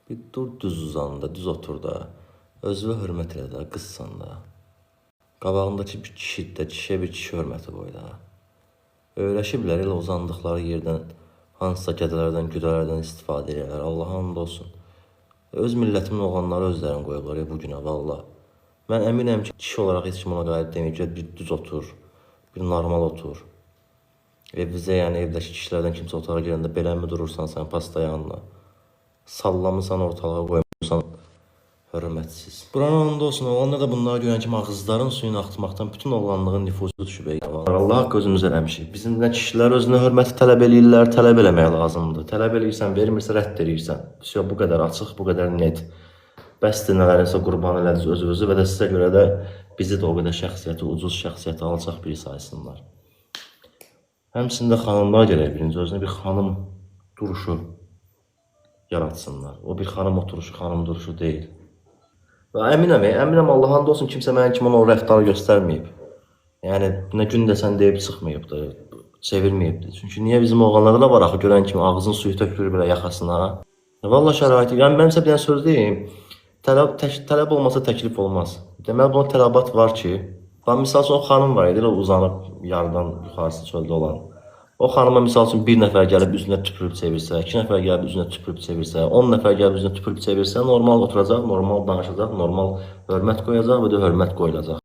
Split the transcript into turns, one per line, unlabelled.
Bir dur düz uzanda, düz otur da. Özünə hörmət elə də, qızsan da. Qabağındakı bir kişiyə bir kişi hörməti qoy da. Öyrəşiblər elə uzandıqları yerdən hansısa gədələrdən, güdələrdən istifadə edirlər. Allaha and olsun. Öz millətimin oğlanları özlərini qoyublar bu günə valla. Mən əminəm ki, kişi olaraq heç kim ona qalib demir ki, bir düz otur, bir normal otur. Evimizə, yəni evdəki kişilərdən kimsə otağa girəndə beləmi durursan sən pasta yanına. Sallamısan ortalığa qoymursan. Hörmətsiz. Buranın onda olsun, oğlanlar da bunları görən kimi ağızların suyunu axıtmaqdan bütün oğlanlığın nüfuzu düşüb. Allah haqqı özümüz eləmişik. Bizim də kişilər özünə hörməti tələb eləyirlər, tələb eləmək lazımdır. Tələb eləyirsən, vermirsə rədd eləyirsən. Bu qədər açıq, bu qədər net. Bəsdir nələrinsə qurban elədiniz özünüzü və də sizə görə də bizi də o qədər şəxsiyyəti, ucuz şəxsiyyəti alçaq biri saysınlar. Həmçində xanımlar gərək birinci özünə bir xanım duruşu yaratsınlar. O bir xanım oturuşu, xanım duruşu deyil. Və əminəm Allah'a and olsun kimsə mənim kimi o rəftarı göstərməyib. Yəni nə gün desən deyib çıxmayıbdır, çevirməyibdir. Çünki niyə bizim oğlanlarda da var axı görən kimi ağzın suyu tökülür belə yaxasına. Valla şəraiti, yəni mənimsə bir dənə söz deyim, tələb olmasa təklif olmaz. Deməli buna tələbat var ki, misal üçün o xanım var idi, uzanıb yarıdan yuxarısı çöldə olan. O xanıma misal üçün bir nəfər gəlib üzünə tüpürüb çevirsə, 2 nəfər gəlib üzünə tüpürüb çevirsə, 10 nəfər gəlib üzünə tüpürüb çevirsə, normal oturacaq, normal danışacaq, normal hörmət qoyacaq və də hörmət qoyulacaq.